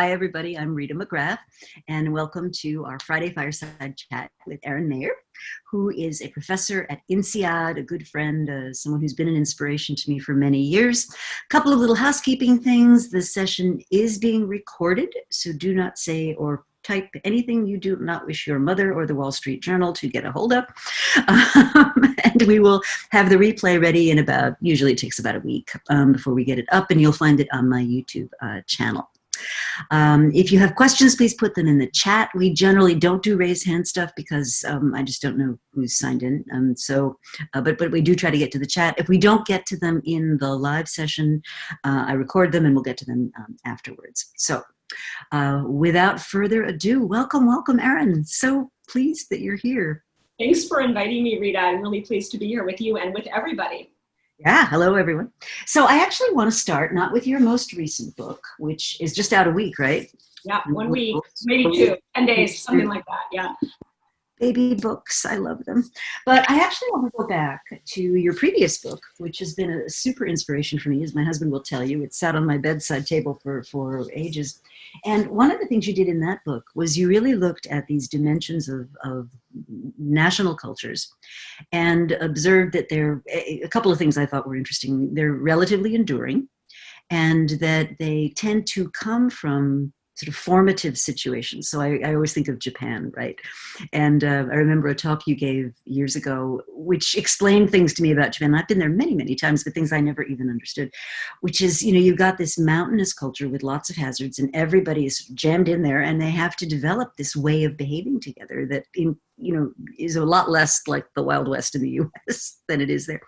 Hi, everybody. I'm Rita McGrath, and welcome to our Friday Fireside Chat with Erin Meyer, who is a professor at INSEAD, a good friend, someone who's been an inspiration to me for many years. A couple of little housekeeping things. This session is being recorded, so do not say or type anything you do not wish your mother or the Wall Street Journal to get a hold of. And we will have the replay ready in usually it takes about a week before we get it up, and you'll find it on my YouTube channel. If you have questions, please put them in the chat. We generally don't do raise hand stuff because I just don't know who's signed in. But we do try to get to the chat. If we don't get to them in the live session, I record them and we'll get to them afterwards. So without further ado, welcome, Erin. So pleased that you're here. Thanks for inviting me, Rita. I'm really pleased to be here with you and with everybody. Yeah, hello, everyone. So I actually want to start not with your most recent book, which is just out a week, right? Yeah, 1 week, maybe 2, 10 days, something like that, yeah. Baby books, I love them. But I actually want to go back to your previous book, which has been a super inspiration for me, as my husband will tell you. It sat on my bedside table for ages. And one of the things you did in that book was you really looked at these dimensions of national cultures and observed that a couple of things I thought were interesting. They're relatively enduring, and that they tend to come from sort of formative situations. So I always think of Japan, right? And I remember a talk you gave years ago, which explained things to me about Japan. I've been there many, many times, but things I never even understood, which is, you've got this mountainous culture with lots of hazards, and everybody is jammed in there, and they have to develop this way of behaving together that is a lot less like the Wild West in the US than it is there.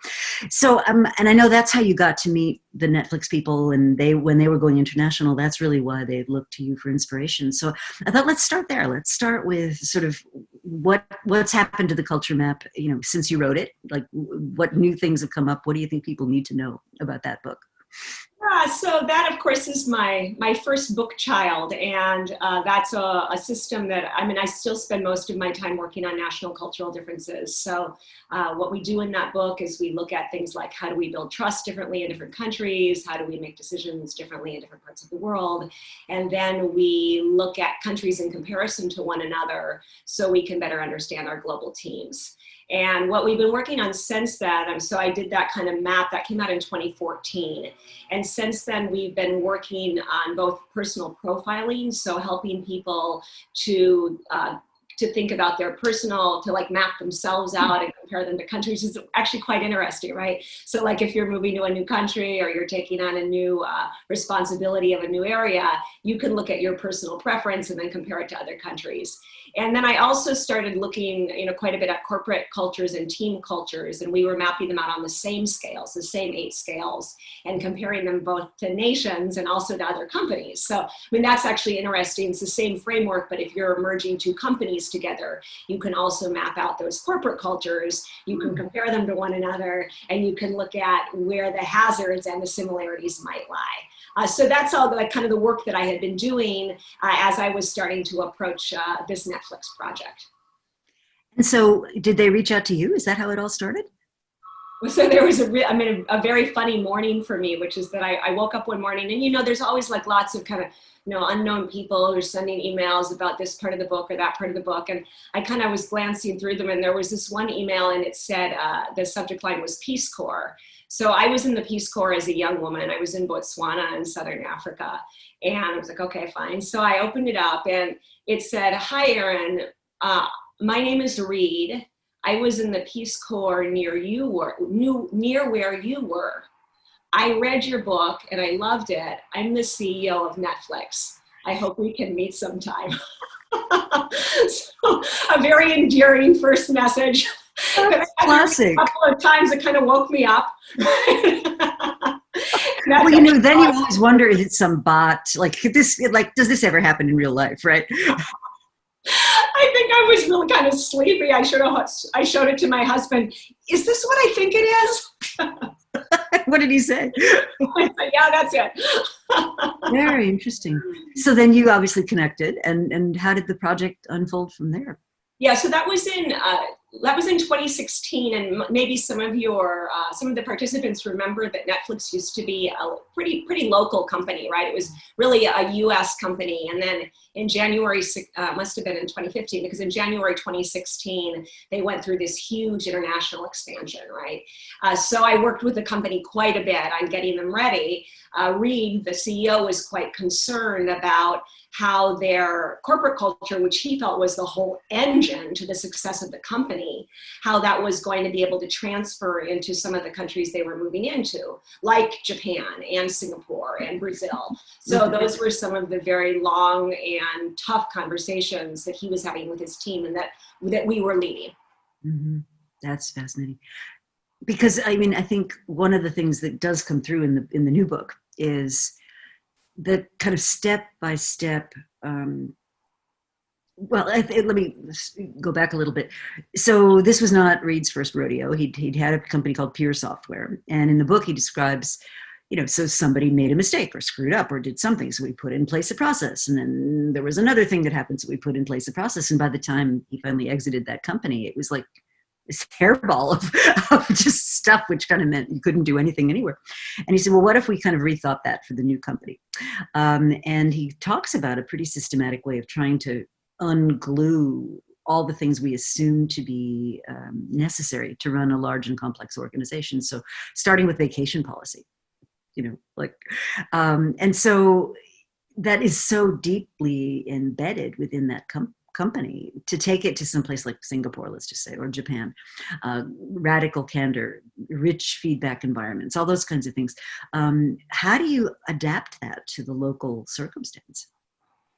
So, and I know that's how you got to meet the Netflix people, and when they were going international, that's really why they looked to you for inspiration. So I thought, let's start there. Let's start with sort of what's happened to the culture map, since you wrote it. Like, what new things have come up? What do you think people need to know about that book? Yeah, so that, of course, is my first book child, and that's a system that, I still spend most of my time working on national cultural differences. So what we do in that book is we look at things like, how do we build trust differently in different countries? How do we make decisions differently in different parts of the world? And then we look at countries in comparison to one another so we can better understand our global teams. And what we've been working on since then, so I did that kind of map, that came out in 2014. And since then, we've been working on both personal profiling, so helping people to think about their personal, to like map themselves out and compare them to countries is actually quite interesting, right? So like if you're moving to a new country or you're taking on a new responsibility of a new area, you can look at your personal preference and then compare it to other countries. And then I also started looking, quite a bit at corporate cultures and team cultures, and we were mapping them out on the same scales, the same 8 scales, and comparing them both to nations and also to other companies. So, that's actually interesting. It's the same framework, but if you're merging 2 companies together, you can also map out those corporate cultures. You can compare them to one another, and you can look at where the hazards and the similarities might lie. So that's all kind of the work that I had been doing as I was starting to approach this Netflix project. And so did they reach out to you? Is that how it all started? So there was a very funny morning for me, which is that I woke up one morning, and there's always like lots of kind of unknown people who are sending emails about this part of the book or that part of the book, and I kind of was glancing through them, and there was this one email, and it said the subject line was Peace Corps. So I was in the Peace Corps as a young woman. I was in Botswana in Southern Africa, and I was like, okay, fine. So I opened it up, and it said, "Hi, Erin. My name is Reed. I was in the Peace Corps near where you were. I read your book and I loved it. I'm the CEO of Netflix. I hope we can meet sometime." So, a very endearing first message. Classic. A couple of times it kind of woke me up. Well, then you always wonder, is it some bot? Like, does this ever happen in real life, right? I think I was really kind of sleepy. I showed it to my husband. Is this what I think it is? What did he say? I said, yeah, that's it. Very interesting. So then you obviously connected, and how did the project unfold from there? Yeah, so that was that was in 2016, and maybe some of the participants remember that Netflix used to be a pretty local company, right? It was really a U.S. company, and then in January, must have been in 2015, because in January 2016 they went through this huge international expansion, right? So I worked with the company quite a bit on getting them ready. Reed, the CEO, was quite concerned about how their corporate culture, which he felt was the whole engine to the success of the company, how that was going to be able to transfer into some of the countries they were moving into, like Japan and Singapore and Brazil. So those were some of the very long and tough conversations that he was having with his team and that we were leading. Mm-hmm. That's fascinating. Because, I mean, I think one of the things that does come through in the new book is the kind of step-by-step, let me go back a little bit. So this was not Reed's first rodeo. He'd had a company called Peer Software. And in the book, he describes, so somebody made a mistake or screwed up or did something. So we put in place a process. And then there was another thing that happened. So we put in place a process. And by the time he finally exited that company, it was like this hairball of just stuff, which kind of meant you couldn't do anything anywhere. And he said, well, what if we kind of rethought that for the new company? And he talks about a pretty systematic way of trying to unglue all the things we assume to be necessary to run a large and complex organization. So starting with vacation policy, and so that is so deeply embedded within that company to take it to someplace like Singapore, let's just say, or Japan, radical candor, rich feedback environments, all those kinds of things. How do you adapt that to the local circumstance?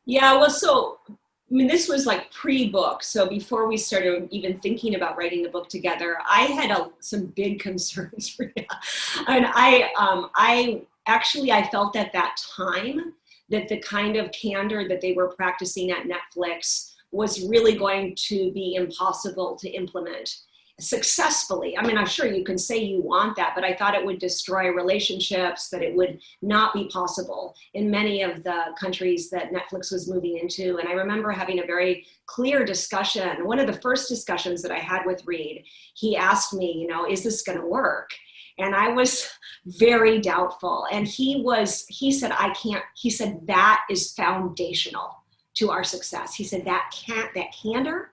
Yeah, well, so, I mean, this was like pre-book. So before we started even thinking about writing the book together, I had some big concerns for you. And I felt at that time that the kind of candor that they were practicing at Netflix was really going to be impossible to implement successfully. I mean, I'm sure you can say you want that, but I thought it would destroy relationships, that it would not be possible in many of the countries that Netflix was moving into. And I remember having a very clear discussion. One of the first discussions that I had with Reed, he asked me, is this going to work? And I was very doubtful. And he said, he said, that is foundational to our success. He said, that candor,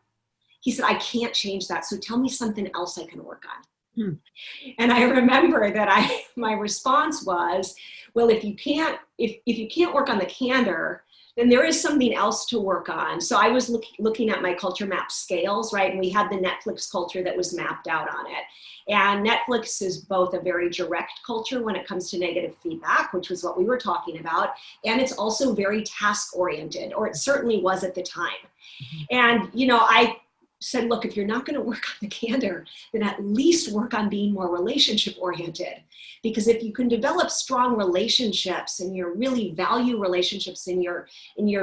he said, I can't change that. So tell me something else I can work on. And I remember that my response was, well, if you can't work on the candor, then there is something else to work on. So I was looking at my culture map scales, right? And we had the Netflix culture that was mapped out on it. And Netflix is both a very direct culture when it comes to negative feedback, which was what we were talking about. And it's also very task oriented, or it certainly was at the time. And, I said, look, if you're not going to work on the candor, then at least work on being more relationship oriented. Because if you can develop strong relationships and you really value relationships in your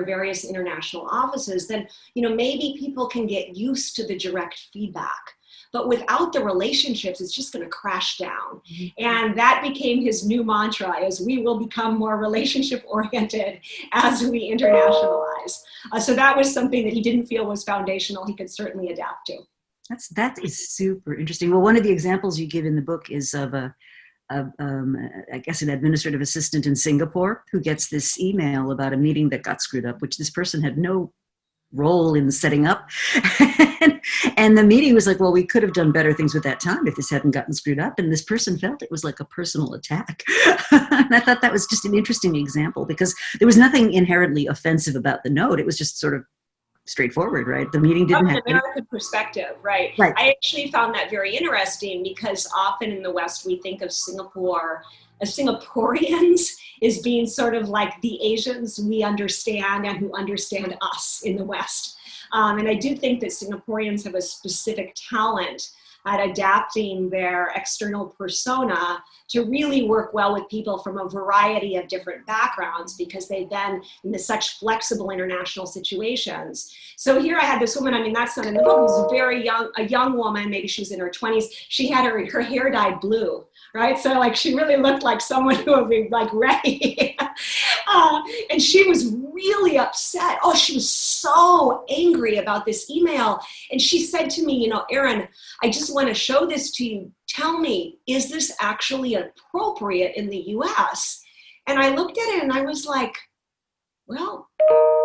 various international offices, then, maybe people can get used to the direct feedback. But without the relationships, it's just going to crash down. And that became his new mantra, is we will become more relationship oriented as we internationalize. So that was something that he didn't feel was foundational. He could certainly adapt to. That is super interesting. Well, one of the examples you give in the book is of I guess an administrative assistant in Singapore who gets this email about a meeting that got screwed up, which this person had no role in setting up. And the meeting was like, well, we could have done better things with that time if this hadn't gotten screwed up. And this person felt it was like a personal attack. And I thought that was just an interesting example, because there was nothing inherently offensive about the note. It was just sort of straightforward, right? The meeting didn't have an American perspective, right? I actually found that very interesting, because often in the West, we think of Singapore as Singaporeans is being sort of like the Asians we understand and who understand us in the West. And I do think that Singaporeans have a specific talent at adapting their external persona to really work well with people from a variety of different backgrounds, because they've been in such flexible international situations. So here I had this woman, I mean, that's not in the book, was very young, a young woman, maybe she was in her 20s. She had her hair dyed blue, right? So like she really looked like someone who would be like ready. And she was really upset. Oh, she was so angry about this email. And she said to me, you know, Erin, I just want to show this to you. Tell me, is this actually appropriate in the US? And I looked at it and I was like, well,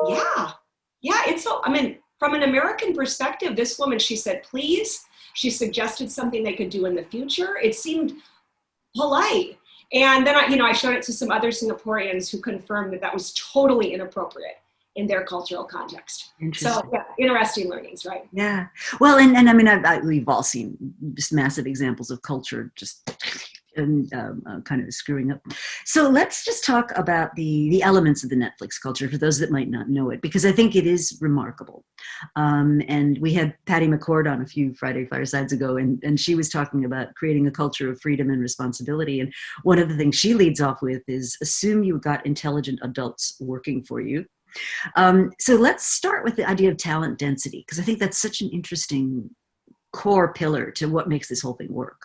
yeah, it's so, I mean, from an American perspective, this woman, she said, please, she suggested something they could do in the future. It seemed polite. And then I showed it to some other Singaporeans who confirmed that that was totally inappropriate in their cultural context. So yeah, interesting learnings, right? Yeah. Well, and I mean, we've all seen just massive examples of culture just and kind of screwing up. So let's just talk about the elements of the Netflix culture for those that might not know it, because I think it is remarkable. And we had Patty McCord on a few Friday Firesides ago, and she was talking about creating a culture of freedom and responsibility. And one of the things she leads off with is assume you've got intelligent adults working for you. So let's start with the idea of talent density, because I think that's such an interesting core pillar to what makes this whole thing work.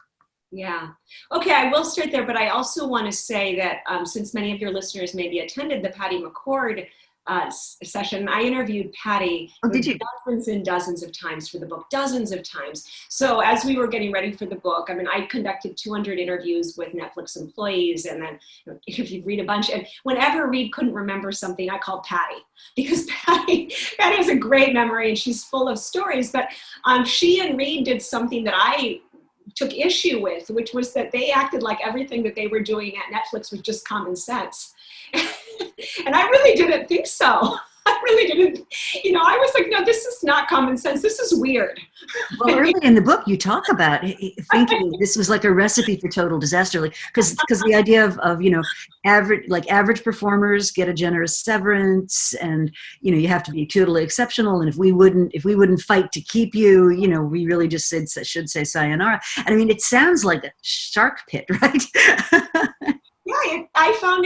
Yeah. Okay, I will start there, but I also want to say that since many of your listeners maybe attended the Patty McCord session, I interviewed Patty dozens and dozens of times for the book, dozens of times. So as we were getting ready for the book, I mean, I conducted 200 interviews with Netflix employees, and then interviewed Reed a bunch. And whenever Reed couldn't remember something, I called Patty, because Patty has a great memory and she's full of stories. But she and Reed did something that I took issue with, which was that they acted like everything that they were doing at Netflix was just common sense. And I really didn't think so. I really didn't, I was like, no, this is not common sense. This is weird. Well, early in the book, you talk about thinking this was like a recipe for total disaster, like because the idea of average performers get a generous severance, and you have to be totally exceptional. And if we wouldn't fight to keep you, we really just should say sayonara. And I mean, it sounds like a shark pit, right? Yeah, I found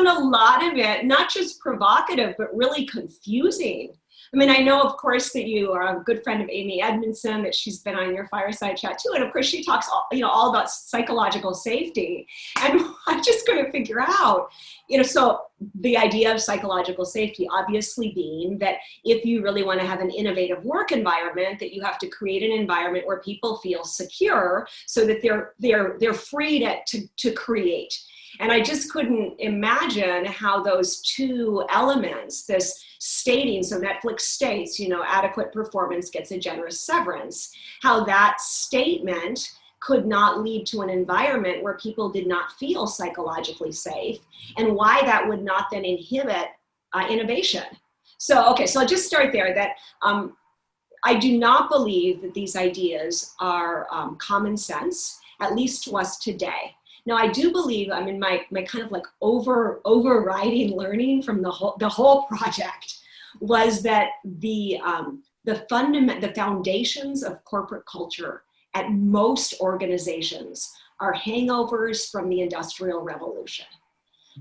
a lot of it, not just provocative, but really confusing. I mean, I know, of course, that you are a good friend of Amy Edmondson, that she's been on your fireside chat too. And of course, she talks all about psychological safety. And I just couldn't figure out, so the idea of psychological safety obviously being that if you really want to have an innovative work environment, that you have to create an environment where people feel secure so that they're free to create. And I just couldn't imagine how those two elements, this stating, so Netflix states, adequate performance gets a generous severance, how that statement could not lead to an environment where people did not feel psychologically safe, and why that would not then inhibit innovation. So I'll just start there, that I do not believe that these ideas are common sense, at least to us today. Now, I do believe, I mean, my kind of like overriding learning from the whole project was that the foundations of corporate culture at most organizations are hangovers from the Industrial Revolution.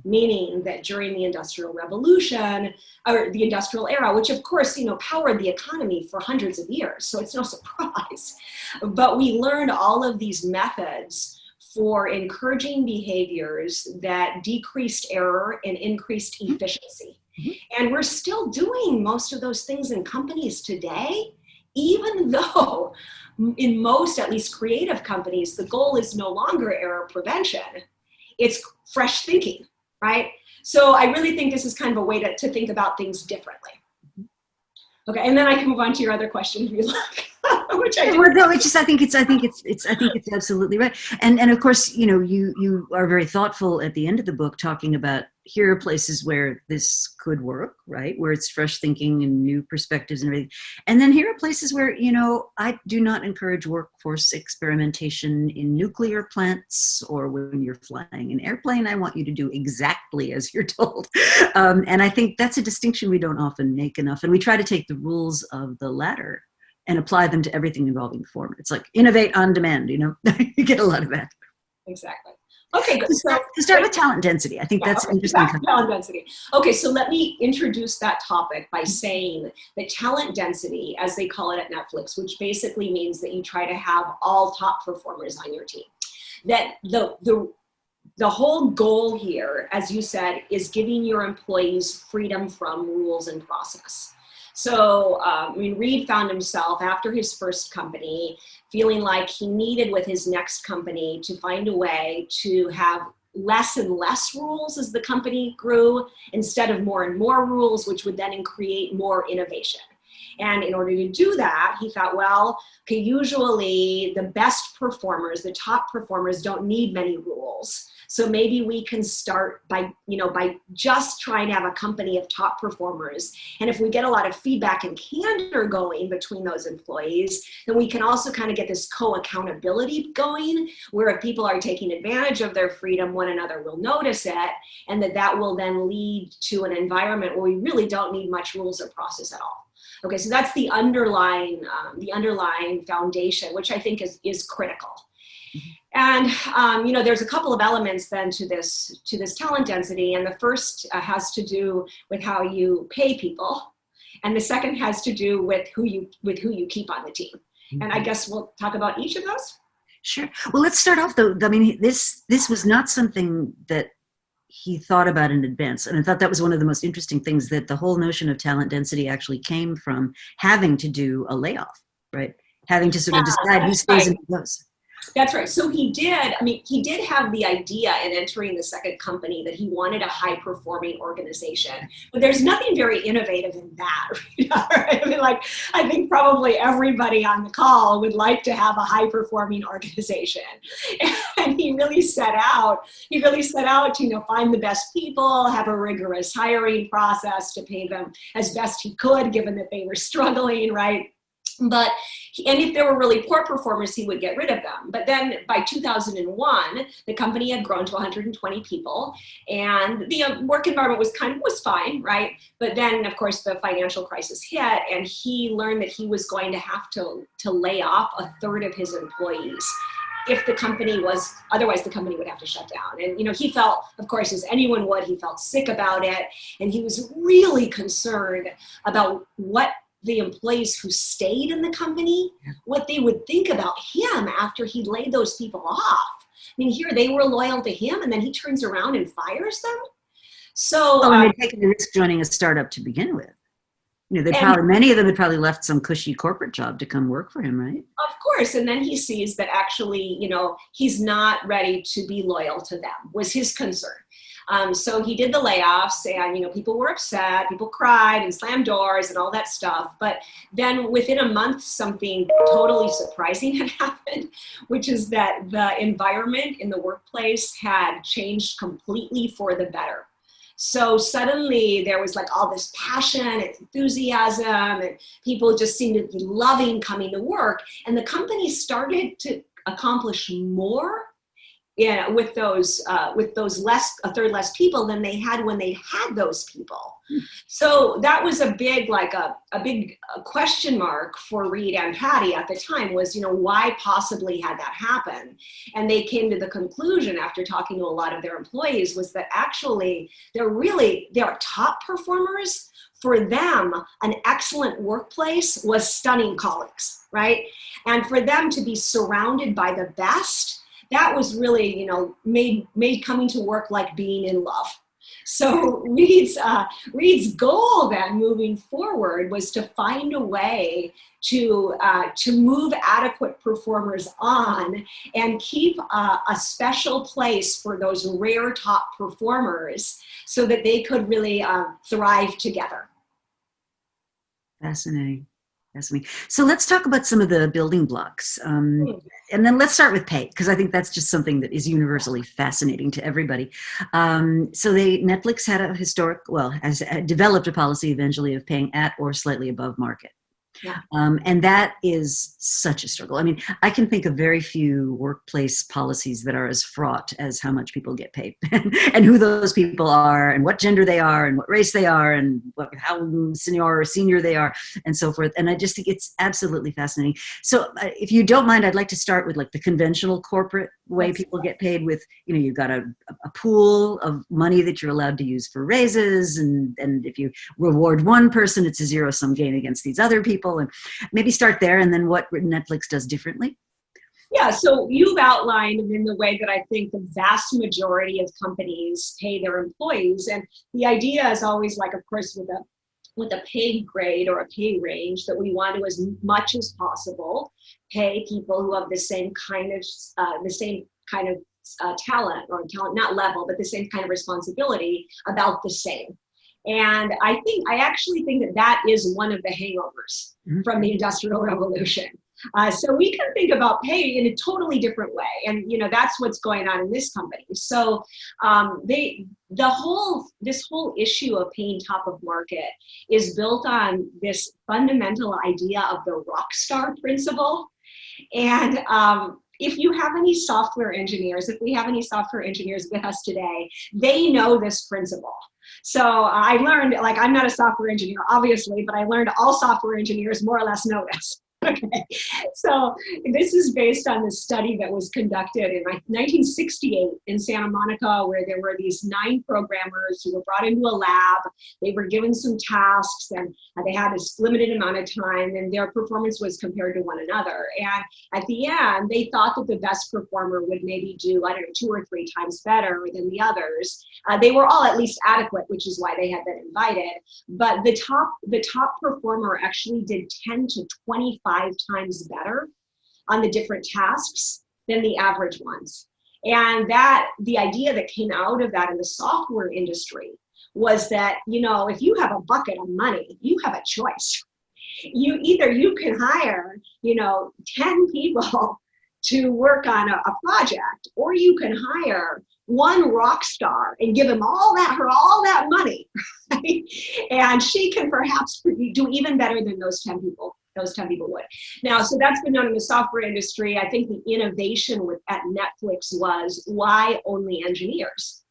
Meaning that during the Industrial Revolution, or the industrial era, which of course, powered the economy for hundreds of years, so it's no surprise, but we learned all of these methods for encouraging behaviors that decreased error and increased efficiency. And we're still doing most of those things in companies today, even though in most, at least creative companies, the goal is no longer error prevention. It's fresh thinking, right? So I really think this is kind of a way to think about things differently. Okay, and then I can move on to your other question if you like. Which I think it's absolutely right. And of course, you are very thoughtful at the end of the book talking about here are places where this could work, right? Where it's fresh thinking and new perspectives and everything. And then here are places where, I do not encourage workforce experimentation in nuclear plants or when you're flying an airplane. I want you to do exactly as you're told. And I think that's a distinction we don't often make enough. And we try to take the rules of the latter and apply them to everything involving performance. It's like innovate on demand, you know, you get a lot of that. Exactly. Okay, good. To start with talent density, I think that's interesting. Talent density. Okay, so let me introduce that topic by saying that talent density, as they call it at Netflix, which basically means that you try to have all top performers on your team. That the whole goal here, as you said, is giving your employees freedom from rules and process. So, Reed found himself after his first company feeling like he needed with his next company to find a way to have less and less rules as the company grew instead of more and more rules, which would then create more innovation. And in order to do that, he thought, well, okay, usually the best performers, the top performers don't need many rules. So maybe we can start by just trying to have a company of top performers. And if we get a lot of feedback and candor going between those employees, then we can also kind of get this co-accountability going, where if people are taking advantage of their freedom, one another will notice it, and that will then lead to an environment where we really don't need much rules or process at all. Okay, so that's the underlying foundation, which I think is critical. And there's a couple of elements then to this talent density, and the first has to do with how you pay people, and the second has to do with who you keep on the team. And I guess we'll talk about each of those. Sure. Well, let's start off though. I mean, this was not something that he thought about in advance, and I thought that was one of the most interesting things, that the whole notion of talent density actually came from having to do a layoff, right? Having to sort of decide who stays and who goes. That's right. So he did have the idea in entering the second company that he wanted a high-performing organization, but there's nothing very innovative in that. I think probably everybody on the call would like to have a high-performing organization, and he really set out to find the best people, have a rigorous hiring process to pay them as best he could, given that they were struggling, right? And if there were really poor performers, he would get rid of them. But then by 2001, the company had grown to 120 people, and the work environment was fine, right? But then, of course, the financial crisis hit, and he learned that he was going to have to lay off a third of his employees. If the company otherwise the company would have to shut down. And, he felt, of course, as anyone would, he felt sick about it, and he was really concerned about what the employees who stayed in the company, what they would think about him after he laid those people off. I mean, here they were loyal to him, and then he turns around and fires them. So, and they're taking the risk joining a startup to begin with. Many of them had probably left some cushy corporate job to come work for him, right? Of course. And then he sees that actually, he's not ready to be loyal to them, was his concern. So he did the layoffs, and, people were upset, people cried and slammed doors and all that stuff. But then within a month, something totally surprising had happened, which is that the environment in the workplace had changed completely for the better. So suddenly there was all this passion and enthusiasm, and people just seemed to be loving coming to work. And the company started to accomplish more with those a third less people than they had when they had those people. So that was a big question mark for Reed and Patty at the time, was why possibly had that happen. And they came to the conclusion, after talking to a lot of their employees, was that actually they're top performers. For them, an excellent workplace was stunning colleagues, right? And for them to be surrounded by the best, that was really, made coming to work like being in love. So Reed's goal then, moving forward, was to find a way to move adequate performers on and keep a special place for those rare top performers, so that they could really thrive together. Fascinating. So let's talk about some of the building blocks. And then let's start with pay, because I think that's just something that is universally fascinating to everybody. So Netflix had has developed a policy eventually of paying at or slightly above market. Yeah. And that is such a struggle. I mean, I can think of very few workplace policies that are as fraught as how much people get paid and who those people are and what gender they are and what race they are and how senior they are and so forth. And I just think it's absolutely fascinating. So if you don't mind, I'd like to start with like the conventional corporate way people get paid with, you know, you've got a pool of money that you're allowed to use for raises. And if you reward one person, it's a zero-sum game against these other people. And maybe start there and then what Netflix does differently. Yeah, so you've outlined in the way that I think the vast majority of companies pay their employees. And the idea is always like, of course, with a pay grade or a pay range that we want to, as much as possible, pay people who have the same kind of talent, or talent, not level, but the same kind of responsibility, about the same. And I actually think that is one of the hangovers from the Industrial Revolution. So we can think about pay in a totally different way. And, you know, that's what's going on in this company. So this whole issue of paying top of market is built on this fundamental idea of the rockstar principle. And if you have any software engineers, if we have any software engineers with us today, they know this principle. So I learned, like, I'm not a software engineer, obviously, but I learned all software engineers more or less know this. Okay, so this is based on the study that was conducted in 1968 in Santa Monica, where there were these 9 programmers who were brought into a lab. They were given some tasks, and they had this limited amount of time, and their performance was compared to one another. And at the end, they thought that the best performer would maybe do, 2 or 3 times better than the others. They were all at least adequate, which is why they had been invited. But the top performer actually did 10 to 25 times better on the different tasks than the average ones. And the idea that came out of that in the software industry was that, you know, if you have a bucket of money, you have a choice. You can hire, 10 people to work on a project, or you can hire one rock star and give her all that money, right? And she can perhaps do even better than those 10 people would. Now, so that's been done in the software industry. I think the innovation at Netflix was, why only engineers?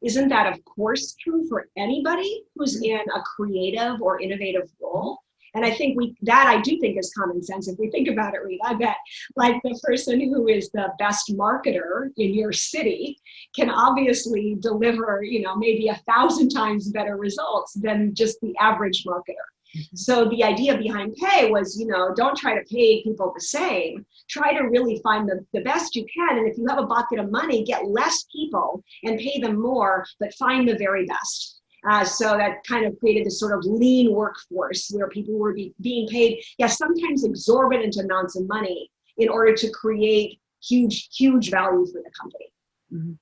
Isn't that, of course, true for anybody who's in a creative or innovative role? And I think I do think is common sense. If we think about it, Rita, I bet like the person who is the best marketer in your city can obviously deliver, maybe 1,000 times better results than just the average marketer. So the idea behind pay was, don't try to pay people the same. Try to really find the best you can. And if you have a bucket of money, get less people and pay them more, but find the very best. So that kind of created this sort of lean workforce where people were being paid, sometimes exorbitant amounts of money in order to create huge value for the company. Mm-hmm.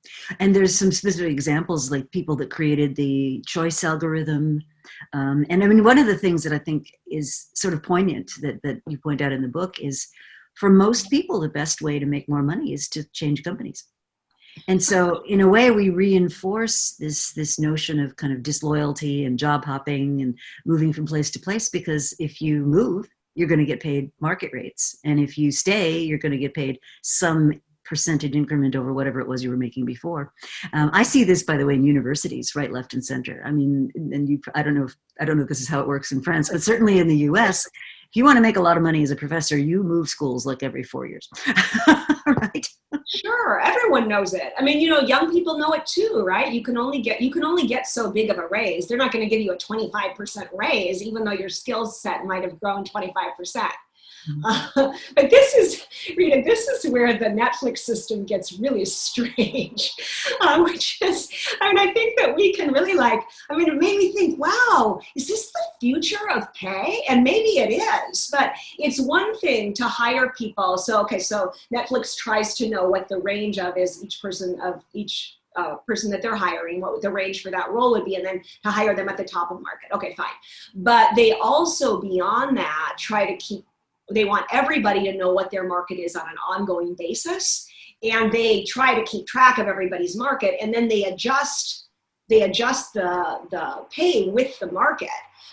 And there's some specific examples, like people that created the choice algorithm. And I mean, one of the things that I think is sort of poignant that you point out in the book is, for most people, the best way to make more money is to change companies. And so in a way, we reinforce this notion of kind of disloyalty and job hopping and moving from place to place, because if you move, you're going to get paid market rates. And if you stay, you're going to get paid some percentage increment over whatever it was you were making before. I see this, by the way, in universities, right, left, and center. I mean, and I don't know if this is how it works in France, but certainly in the US, if you want to make a lot of money as a professor, you move schools like every 4 years, right? Sure, everyone knows it. I mean, young people know it too, right? You can only get so big of a raise. They're not going to give you a 25% raise, even though your skill set might have grown 25%. But this is where the Netflix system gets really strange, which is, I think that we can really it made me think, wow, is this the future of pay? And maybe it is, but it's one thing to hire people. So Netflix tries to know what the range of is each person that they're hiring, what the range for that role would be, and then to hire them at the top of market. Okay, fine. But they also, beyond that, they want everybody to know what their market is on an ongoing basis. And they try to keep track of everybody's market. And then they adjust they adjust the pay with the market.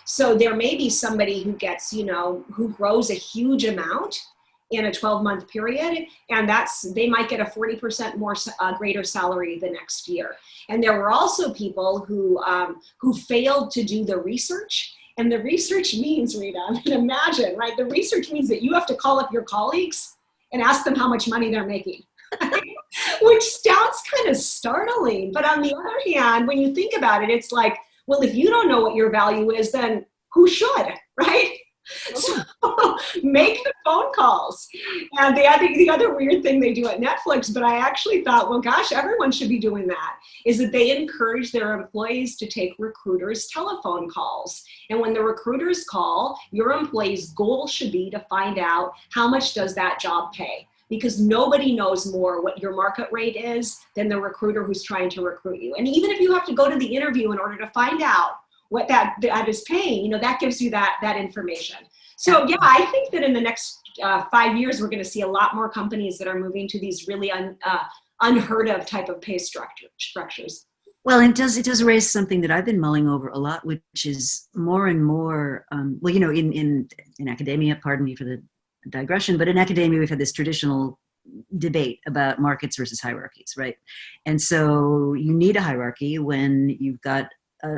So there may be somebody who gets, who grows a huge amount in a 12-month period, and they might get a 40% more greater salary the next year. And there were also people who failed to do the research. And the research means, Rita, I mean, imagine, right? The research means that you have to call up your colleagues and ask them how much money they're making, which sounds kind of startling. But on the other hand, when you think about it, it's like, well, if you don't know what your value is, then who should, right? So make the phone calls. And the other weird thing they do at Netflix, but I actually thought, well, gosh, everyone should be doing that, is that they encourage their employees to take recruiters' telephone calls. And when the recruiters call, your employee's goal should be to find out how much does that job pay. Because nobody knows more what your market rate is than the recruiter who's trying to recruit you. And even if you have to go to the interview in order to find out what that is paying, that gives you that information. So yeah, I think that in the next 5 years, we're going to see a lot more companies that are moving to these really unheard of type of pay structures. Well, it does raise something that I've been mulling over a lot, which is more and more, in academia, pardon me for the digression, but in academia, we've had this traditional debate about markets versus hierarchies, right? And so you need a hierarchy when you've got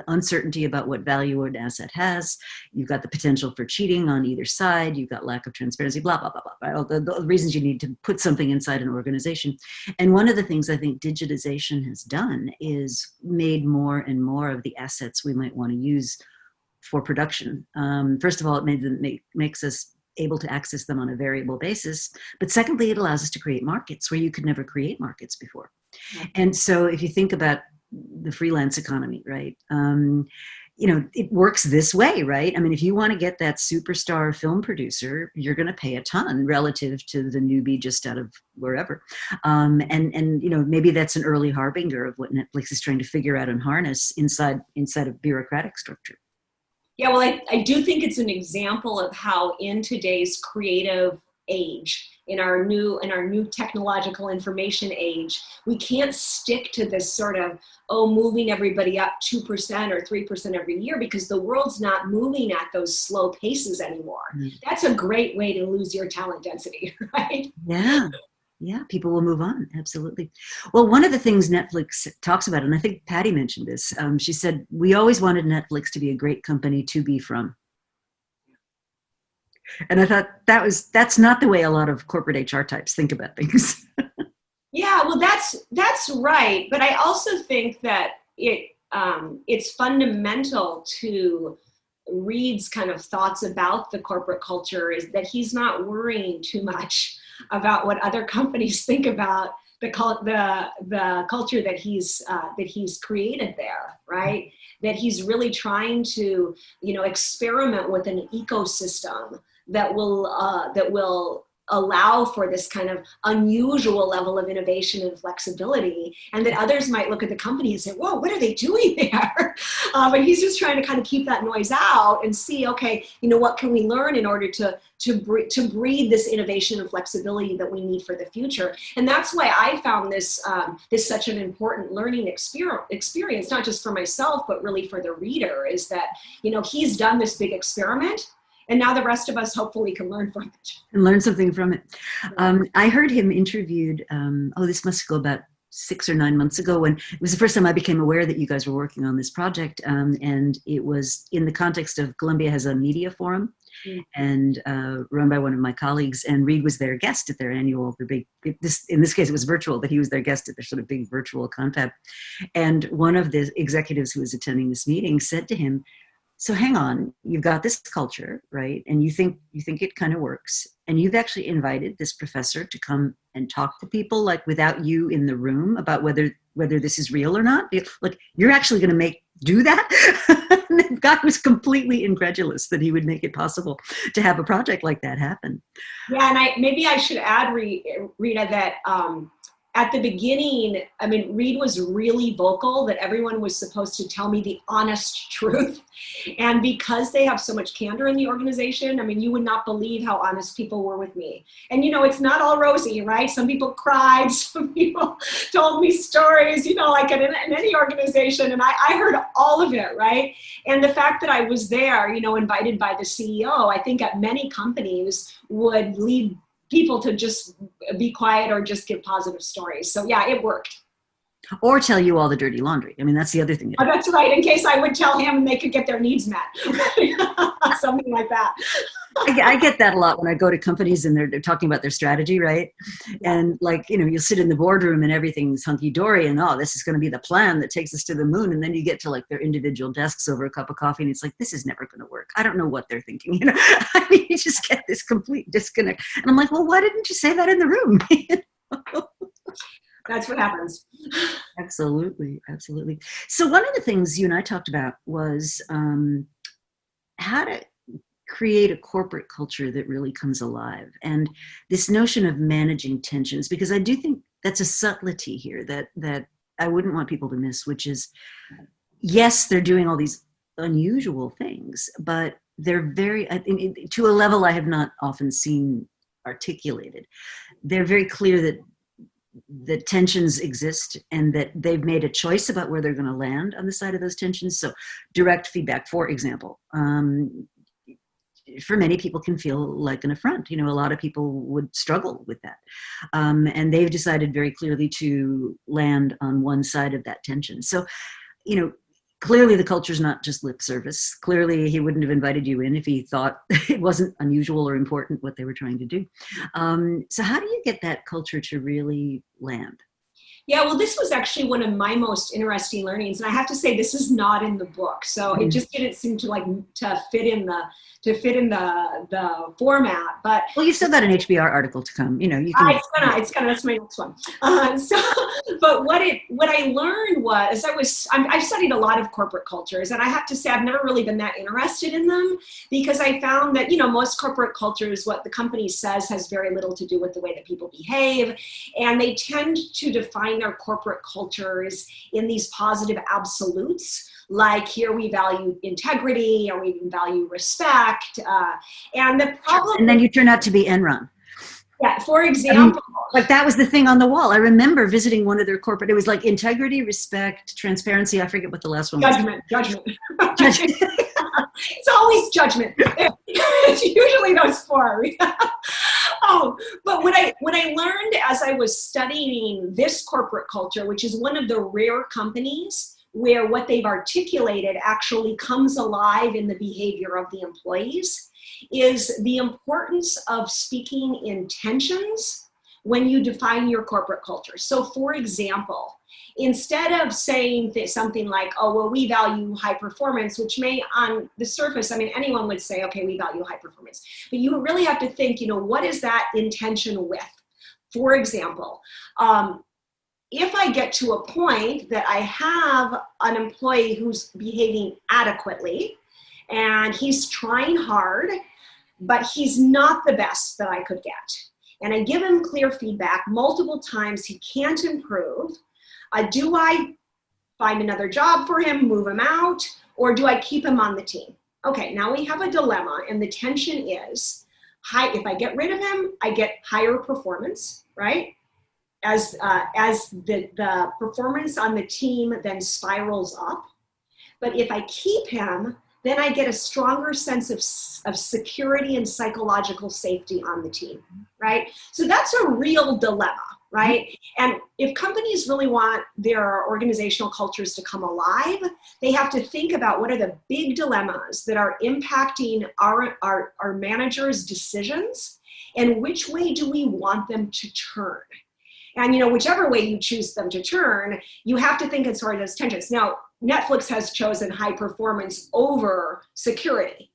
uncertainty about what value an asset has, you've got the potential for cheating on either side, you've got lack of transparency, blah, blah, blah, blah, right? All the reasons you need to put something inside an organization. And one of the things I think digitization has done is made more and more of the assets we might want to use for production. First of all, it makes us able to access them on a variable basis. But secondly, it allows us to create markets where you could never create markets before. And so if you think about the freelance economy, right? It works this way, right? I mean, if you want to get that superstar film producer, you're going to pay a ton relative to the newbie just out of wherever. And maybe that's an early harbinger of what Netflix is trying to figure out and harness inside a bureaucratic structure. Yeah, well, I do think it's an example of how in today's creative age, in our new technological information age, we can't stick to this sort of, moving everybody up 2% or 3% every year, because the world's not moving at those slow paces anymore. That's a great way to lose your talent density, right? Yeah, people will move on. Absolutely. Well, one of the things Netflix talks about, and I think Patty mentioned this, she said, we always wanted Netflix to be a great company to be from. And I thought that's not the way a lot of corporate HR types think about things. Yeah, well, that's right. But I also think that it's fundamental to Reed's kind of thoughts about the corporate culture is that he's not worrying too much about what other companies think about the culture that he's created there, right? That he's really trying to, experiment with an ecosystem that will allow for this kind of unusual level of innovation and flexibility, and that others might look at the company and say, whoa, what are they doing there? But he's just trying to kind of keep that noise out and see, okay, what can we learn in order to breed this innovation and flexibility that we need for the future. And that's why I found this such an important learning experience, not just for myself, but really for the reader, is that, he's done this big experiment. And now the rest of us hopefully can learn from it. And learn something from it. I heard him interviewed, this must go about 6 or 9 months ago, when it was the first time I became aware that you guys were working on this project. And it was in the context of Columbia has a media forum and run by one of my colleagues. And Reed was their guest at their annual, in this case, it was virtual, but he was their guest at their sort of big virtual confab. And one of the executives who was attending this meeting said to him, so hang on, you've got this culture, right? And you think it kind of works. And you've actually invited this professor to come and talk to people, like without you in the room, about whether this is real or not. Like, you're actually going to do that? The guy was completely incredulous that he would make it possible to have a project like that happen. Yeah, and maybe I should add, Rita, that at the beginning, I mean, Reed was really vocal that everyone was supposed to tell me the honest truth. And because they have so much candor in the organization, I mean, you would not believe how honest people were with me. And, you know, it's not all rosy, right? Some people cried, some people told me stories, you know, like in any organization. And I heard all of it, right? And the fact that I was there, you know, invited by the CEO, I think at many companies would lead people to just be quiet or just give positive stories. So yeah, it worked. Or tell you all the dirty laundry. I mean, that's the other thing. Oh, that's right. In case I would tell him and they could get their needs met. Something like that. I get that a lot when I go to companies and they're talking about their strategy, right? Yeah. And like, you know, you'll sit in the boardroom and everything's hunky-dory and, oh, this is going to be the plan that takes us to the moon. And then you get to like their individual desks over a cup of coffee and it's like, this is never going to work. I don't know what they're thinking. You know, I mean, you just get this complete disconnect. And I'm like, well, why didn't you say that in the room? That's what happens. Absolutely. Absolutely. So one of the things you and I talked about was how to create a corporate culture that really comes alive. And this notion of managing tensions, because I do think that's a subtlety here that I wouldn't want people to miss, which is, yes, they're doing all these unusual things, but they're very, I think, to a level I have not often seen articulated. They're very clear that tensions exist and that they've made a choice about where they're going to land on the side of those tensions. So direct feedback, for example, for many people can feel like an affront. You know, a lot of people would struggle with that. And they've decided very clearly to land on one side of that tension. So, you know, clearly the culture is not just lip service. Clearly he wouldn't have invited you in if he thought it wasn't unusual or important what they were trying to do. So how do you get that culture to really land? Yeah, well, this was actually one of my most interesting learnings, and I have to say this is not in the book, so it just didn't seem to fit in the format. But well, you've still got an HBR article to come. You know, you can. It's gonna. That's my next one. But what I learned was I've studied a lot of corporate cultures, and I have to say I've never really been that interested in them because I found that, you know, most corporate cultures, what the company says has very little to do with the way that people behave, and they tend to define their corporate cultures in these positive absolutes. Like here we value integrity or we value respect. And the problem— And then you turn out to be Enron. Yeah, for example. Like that was the thing on the wall. I remember visiting one of their corporate, it was like integrity, respect, transparency. I forget what the last one was. Judgment. It's always judgment. It's usually those four. But what I learned as I was studying this corporate culture, which is one of the rare companies where what they've articulated actually comes alive in the behavior of the employees, is the importance of speaking in tensions when you define your corporate culture. So for example, instead of saying something like, oh, well, we value high performance, which may on the surface, I mean, anyone would say, okay, we value high performance. But you really have to think, you know, what is that intention with? For example, if I get to a point that I have an employee who's behaving adequately and he's trying hard, but he's not the best that I could get, and I give him clear feedback multiple times, he can't improve, do I find another job for him, move him out, or do I keep him on the team? Okay, now we have a dilemma, and the tension is, if I get rid of him, I get higher performance, right? As the performance on the team then spirals up. But if I keep him, then I get a stronger sense of security and psychological safety on the team, right? So that's a real dilemma, right? And if companies really want their organizational cultures to come alive, they have to think about what are the big dilemmas that are impacting our managers' decisions, and which way do we want them to turn? And, you know, whichever way you choose them to turn, you have to think in sort of those tensions. Now, Netflix has chosen high performance over security.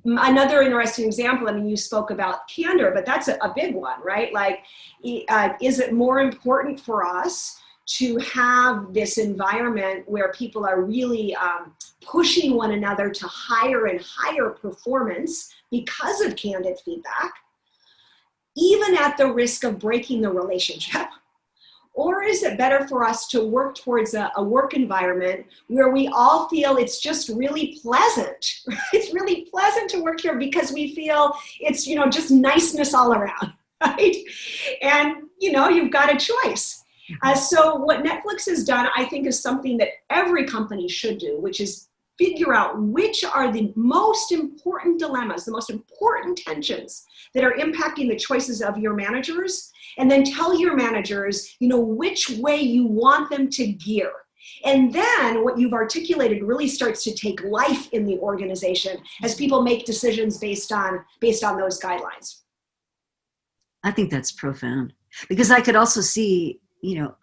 Another interesting example, I mean, you spoke about candor, but that's a big one, right? Like, is it more important for us to have this environment where people are really pushing one another to higher and higher performance because of candid feedback, even at the risk of breaking the relationship? Or is it better for us to work towards a work environment where we all feel it's just really pleasant? Right? It's really pleasant to work here because we feel it's, just niceness all around, right? And, you've got a choice. So what Netflix has done, I think, is something that every company should do, which is figure out which are the most important dilemmas, the most important tensions that are impacting the choices of your managers, and then tell your managers, which way you want them to gear. And then what you've articulated really starts to take life in the organization as people make decisions based on those guidelines. I think that's profound, because I could also see,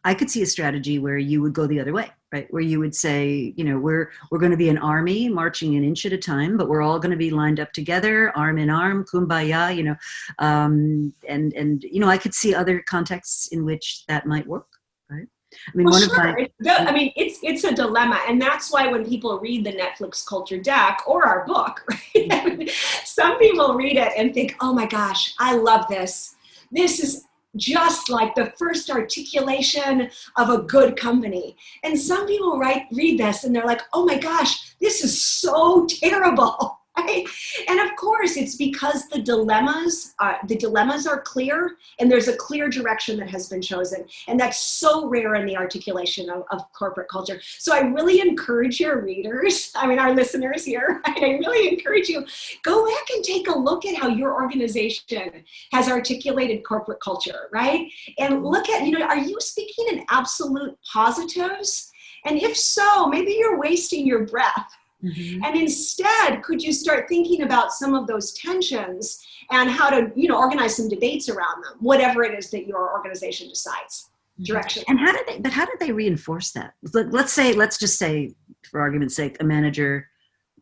I could see a strategy where you would go the other way, right? Where you would say, we're going to be an army marching an inch at a time, but we're all going to be lined up together, arm in arm, kumbaya, I could see other contexts in which that might work, right? I mean, it's a dilemma. And that's why when people read the Netflix culture deck or our book, right? Some people read it and think, oh my gosh, I love this. This is just like the first articulation of a good company. And some people read this and they're like, oh my gosh, this is so terrible. Right? And of course, it's because the dilemmas are clear, and there's a clear direction that has been chosen. And that's so rare in the articulation of corporate culture. So I really encourage your readers, our listeners here, right? I really encourage you, go back and take a look at how your organization has articulated corporate culture, right? And look at, are you speaking in absolute positives? And if so, maybe you're wasting your breath. Mm-hmm. And instead, could you start thinking about some of those tensions and how to, organize some debates around them, whatever it is that your organization decides, direction. And how did they reinforce that? Let's just say, for argument's sake, a manager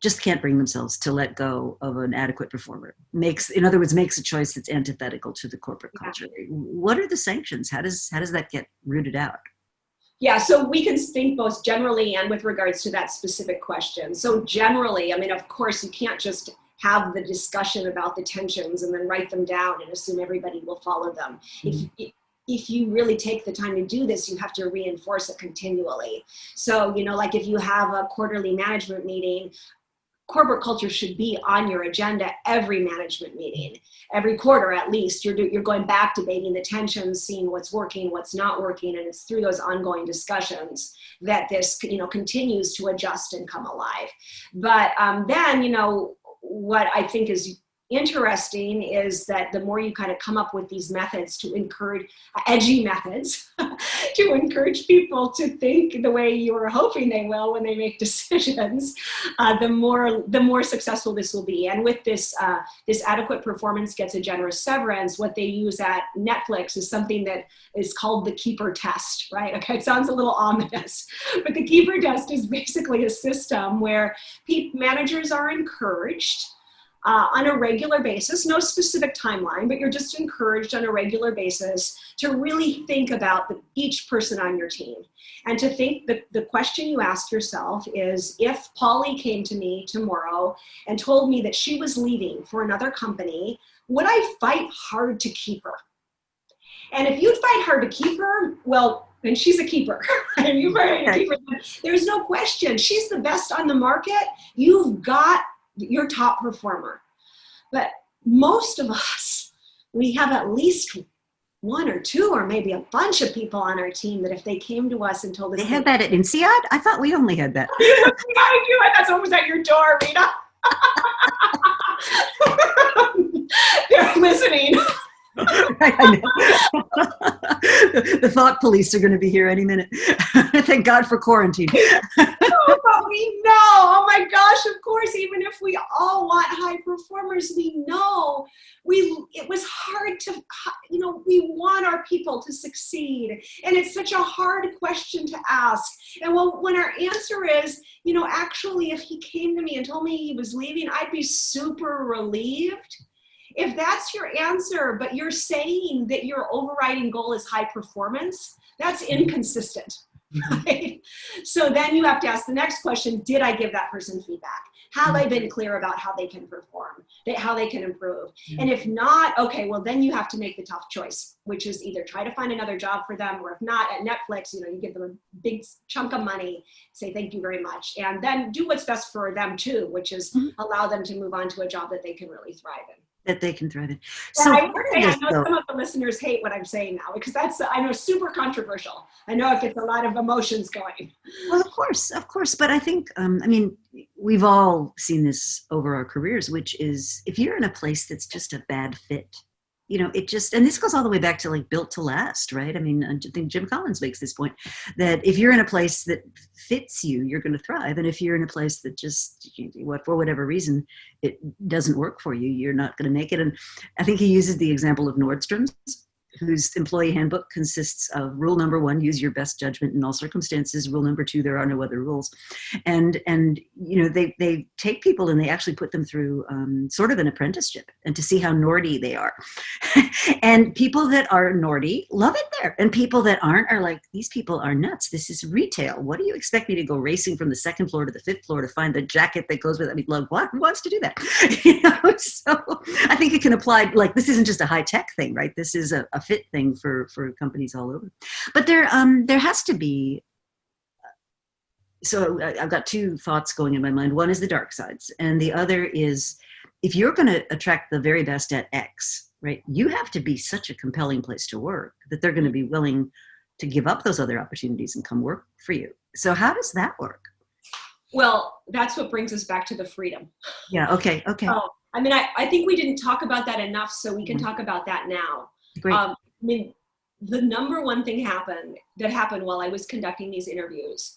just can't bring themselves to let go of an adequate performer. Makes a choice that's antithetical to the corporate culture. Yeah. What are the sanctions? How does that get rooted out? Yeah, so we can think both generally and with regards to that specific question. So generally, of course, you can't just have the discussion about the tensions and then write them down and assume everybody will follow them. Mm-hmm. If you really take the time to do this, you have to reinforce it continually. So, like if you have a quarterly management meeting, corporate culture should be on your agenda every management meeting, every quarter at least. You're going back, debating the tensions, seeing what's working, what's not working, and it's through those ongoing discussions that this continues to adjust and come alive. But then what I think is interesting is that the more you kind of come up with these methods to encourage edgy methods to encourage people to think the way you're hoping they will when they make decisions, the more successful this will be. And with this adequate performance gets a generous severance, what they use at Netflix is something that is called the keeper test, right? Okay, it sounds a little ominous, but the keeper test is basically a system where managers are encouraged on a regular basis, no specific timeline, but you're just encouraged on a regular basis to really think about each person on your team. And to think that the question you ask yourself is, if Polly came to me tomorrow and told me that she was leaving for another company, would I fight hard to keep her? And if you'd fight hard to keep her, well, then she's a keeper. You fight hard to keep her. There's no question. She's the best on the market. You've got your top performer. But most of us, we have at least one or two or maybe a bunch of people on our team that if they came to us and told us... They had that at INSEAD? I thought we only had that. I thought someone was at your door, Rita. They're listening. I know. The thought police are going to be here any minute. Thank God for quarantine. But we know, oh my gosh, of course, even if we all want high performers, we know it was hard to, we want our people to succeed. And it's such a hard question to ask. And when our answer is, actually, if he came to me and told me he was leaving, I'd be super relieved. If that's your answer, but you're saying that your overriding goal is high performance, that's inconsistent, right? So then you have to ask the next question, did I give that person feedback? Have I been clear about how they can perform, how they can improve? And if not, okay, well, then you have to make the tough choice, which is either try to find another job for them, or if not, at Netflix, you give them a big chunk of money, say thank you very much, and then do what's best for them too, which is allow them to move on to a job that they can really thrive in. That they can thrive in. So I know some of the listeners hate what I'm saying now, because that's, I know, super controversial. I know it gets a lot of emotions going. Well, of course. But I think, we've all seen this over our careers, which is if you're in a place that's just a bad fit, it just, and this goes all the way back to like built to last, right? I mean, I think Jim Collins makes this point that if you're in a place that fits you, you're going to thrive. And if you're in a place that just, for whatever reason, it doesn't work for you, you're not going to make it. And I think he uses the example of Nordstrom's, whose employee handbook consists of rule number 1, use your best judgment in all circumstances. Rule number 2, there are no other rules. And they take people and they actually put them through sort of an apprenticeship, and to see how Nordy they are. And people that are Nordy love it there. And people that aren't are like, these people are nuts. This is retail. What do you expect me to go racing from the 2nd floor to the 5th floor to find the jacket that goes with it? I mean, like, what? Who wants to do that? So I think it can apply, like, this isn't just a high tech thing, right? This is a fit thing for companies all over. But there has to be, so I've got 2 thoughts going in my mind. One is the dark sides, and the other is, if you're going to attract the very best at X, right, you have to be such a compelling place to work that they're going to be willing to give up those other opportunities and come work for you. So how does that work? Well, that's what brings us back to the freedom. Yeah. Okay. I mean, I think we didn't talk about that enough, so we can talk about that now. Great. I mean, the number one thing that happened while I was conducting these interviews,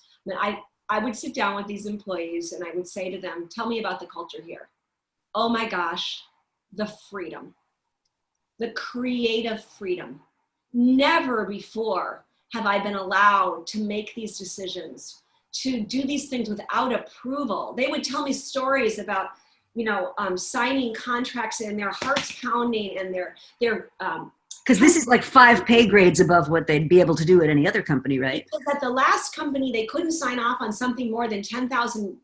I would sit down with these employees and I would say to them, tell me about the culture here. Oh my gosh, the freedom, the creative freedom. Never before have I been allowed to make these decisions, to do these things without approval. They would tell me stories about, signing contracts and their hearts pounding and their because this is like 5 pay grades above what they'd be able to do at any other company, right? Because at the last company, they couldn't sign off on something more than $10,000,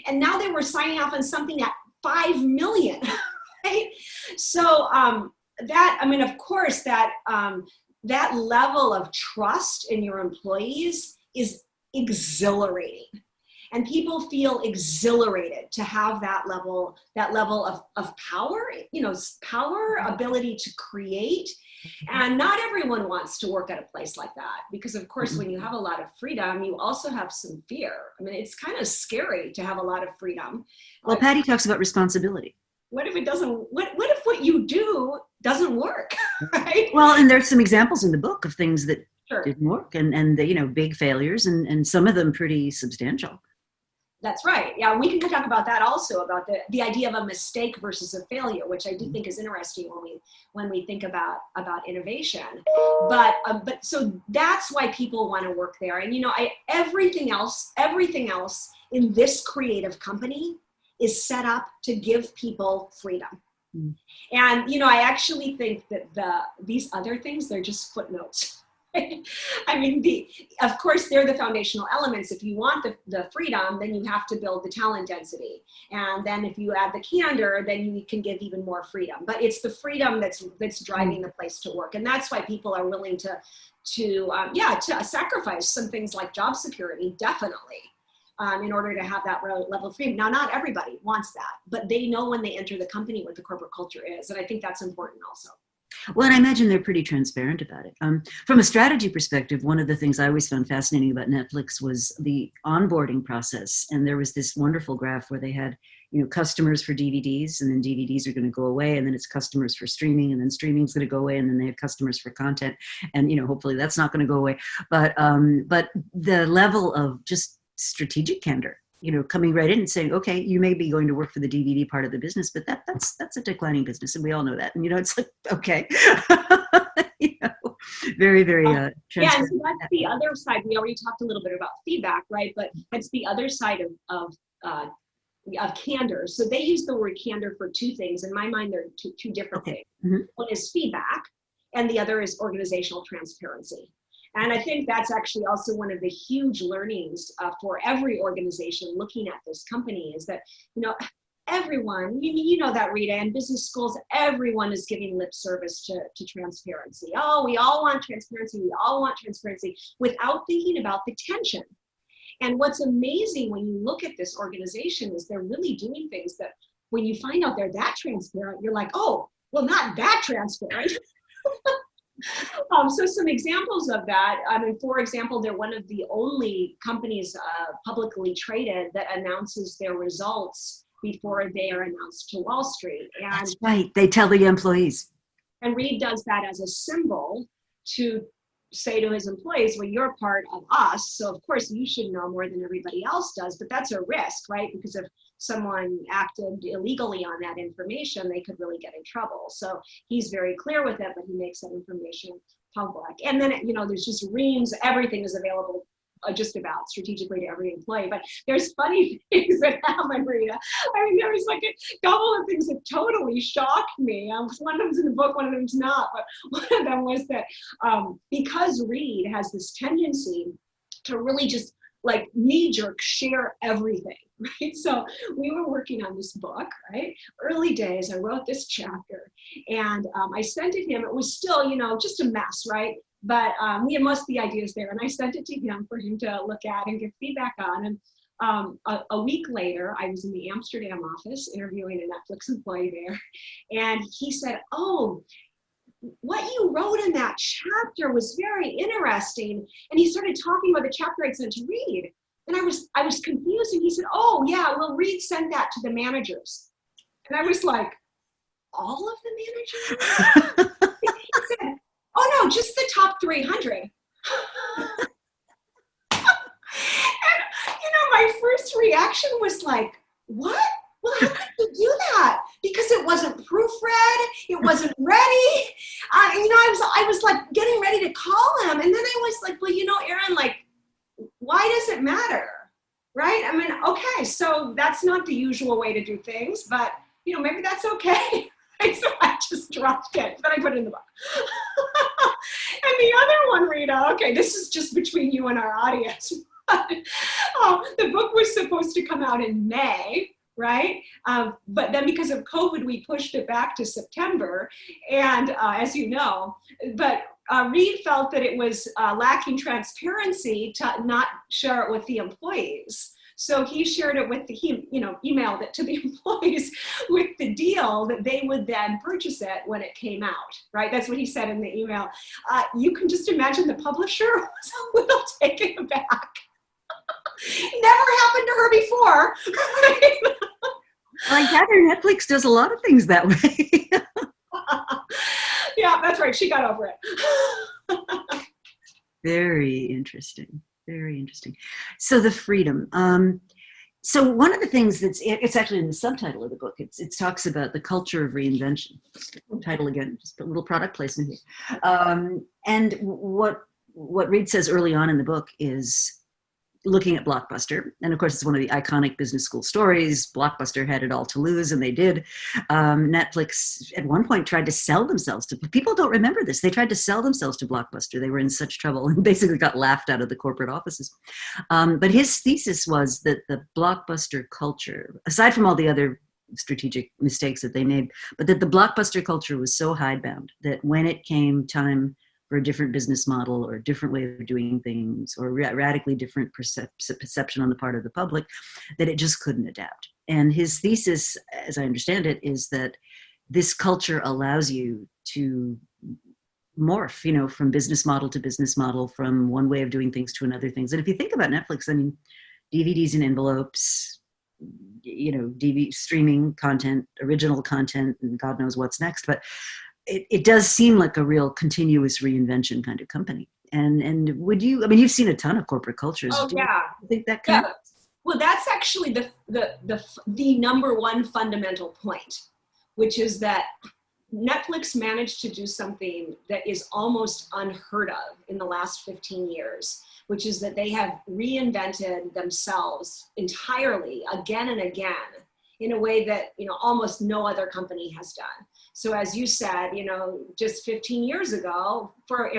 and now they were signing off on something at $5 million, right? So of course, that level of trust in your employees is exhilarating. And people feel exhilarated to have that level of power, power, ability to create. And not everyone wants to work at a place like that, because of course, when you have a lot of freedom, you also have some fear. I mean, it's kind of scary to have a lot of freedom. Well, Patty talks about responsibility. What if it doesn't, what if what you do doesn't work, right? Well, and there's some examples in the book of things that didn't work, and big failures, and some of them pretty substantial. That's right. Yeah, we can talk about that also, about the idea of a mistake versus a failure, which I do think is interesting when we think about innovation. But so that's why people want to work there. And everything else in this creative company is set up to give people freedom. And I actually think that these other things, they're just footnotes. I mean, of course, they're the foundational elements. If you want the freedom, then you have to build the talent density. And then if you add the candor, then you can give even more freedom. But it's the freedom that's driving the place to work. And that's why people are willing to sacrifice some things like job security, definitely, in order to have that level of freedom. Now, not everybody wants that, but they know when they enter the company what the corporate culture is. And I think that's important also. Well, and I imagine they're pretty transparent about it. From a strategy perspective, one of the things I always found fascinating about Netflix was the onboarding process. And there was this wonderful graph where they had, customers for DVDs, and then DVDs are going to go away, and then it's customers for streaming, and then streaming's going to go away, and then they have customers for content, and hopefully that's not going to go away. But the level of just strategic candor, coming right in and saying, okay, you may be going to work for the DVD part of the business, but that's a declining business, and we all know that. And it's like, okay, very, very transparent. Yeah, and so that's the other side. We already talked a little bit about feedback, right? But that's the other side of candor. So they use the word candor for 2 things. In my mind, they're two different things. One is feedback, and the other is organizational transparency. And I think that's actually also one of the huge learnings for every organization looking at this company is that, everyone, you know that, Rita, in business schools, everyone is giving lip service to transparency. Oh, we all want transparency. We all want transparency without thinking about the tension. And what's amazing when you look at this organization is they're really doing things that when you find out they're that transparent, you're like, oh, well, not that transparent. So some examples of that, for example, they're one of the only companies publicly traded that announces their results before they are announced to Wall Street. And that's right. They tell the employees. And Reed does that as a symbol to say to his employees, well, you're part of us, so of course you should know more than everybody else does, but that's a risk, right? Because if someone acted illegally on that information, they could really get in trouble. So he's very clear with it, but he makes that information public. And then, there's just reams, everything is available just about strategically to every employee. But there's funny things that happen, Rita. There was like a couple of things that totally shocked me. One of them's in the book, one of them's not. But one of them was that because Reed has this tendency to really just like knee-jerk share everything, right? So we were working on this book, right? Early days, I wrote this chapter and I sent it to him. It was still, just a mess, right? But we had most of the ideas there, and I sent it to him for him to look at and give feedback on. And a week later, I was in the Amsterdam office interviewing a Netflix employee there, and he said, "Oh, what you wrote in that chapter was very interesting." And he started talking about the chapter I'd sent to Reed, and I was confused. And he said, "Oh yeah, well Reed sent that to the managers," and I was like, "All of the managers?" He said, "Oh no, just the top 300. And my first reaction was like, "What? Well, how could you do that?" Because it wasn't proofread, it wasn't ready. I was like getting ready to call him, and then I was like, "Well, Erin, like, why does it matter, right? Okay, so that's not the usual way to do things, but maybe that's okay." So I just dropped it, but I put it in the book. And the other one, Rita, okay, this is just between you and our audience. The book was supposed to come out in May, right? But then because of COVID, we pushed it back to September. And as you know, but Reed felt that it was lacking transparency to not share it with the employees. So he shared it with emailed it to the employees with the deal that they would then purchase it when it came out, right? That's what he said in the email. You can just imagine the publisher was a little taken aback. Never happened to her before. I gather Netflix does a lot of things that way. Yeah, that's right. She got over it. Very interesting. Very interesting. So the freedom. So one of the things it's actually in the subtitle of the book. It talks about the culture of reinvention. Title again, just a little product placement here. And what Reed says early on in the book is looking at Blockbuster. And of course, it's one of the iconic business school stories. Blockbuster had it all to lose, and they did. Netflix at one point tried to sell themselves to, people don't remember this. They tried to sell themselves to Blockbuster. They were in such trouble and basically got laughed out of the corporate offices. But his thesis was that the Blockbuster culture, aside from all the other strategic mistakes that they made, but that the Blockbuster culture was so hidebound that when it came time for a different business model or a different way of doing things or radically different perception on the part of the public, that it just couldn't adapt. And his thesis, as I understand it, is that this culture allows you to morph, from business model to business model, from one way of doing things to another things. And if you think about Netflix, DVDs in envelopes, DVD streaming content, original content, and God knows what's next. But it does seem like a real continuous reinvention kind of company. And would you, you've seen a ton of corporate cultures. Oh, yeah. You think that kind of? Well, that's actually the number one fundamental point, which is that Netflix managed to do something that is almost unheard of in the last 15 years, which is that they have reinvented themselves entirely again and again in a way that almost no other company has done. So as you said, you know, just 15 years ago, for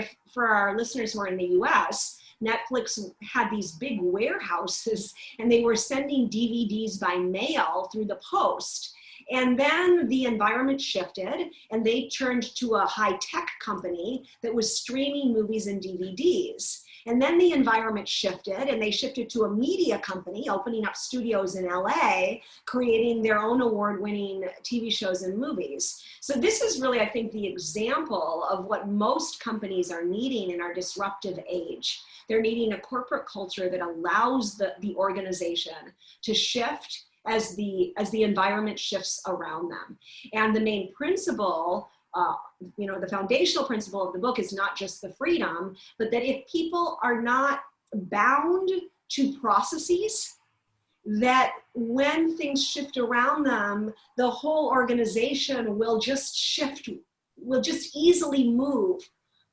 our listeners who are in the US, Netflix had these big warehouses and they were sending DVDs by mail through the post. And then the environment shifted and they turned to a high-tech company that was streaming movies and DVDs. And then the environment shifted and they shifted to a media company, opening up studios in LA, creating their own award-winning TV shows and movies. So this is really, I think, the example of what most companies are needing in our disruptive age. They're needing a corporate culture that allows the organization to shift as the environment shifts around them. And the main principle, you know, the foundational principle of the book is not just the freedom, but that if people are not bound to processes, that when things shift around them, the whole organization will just shift, will just easily move,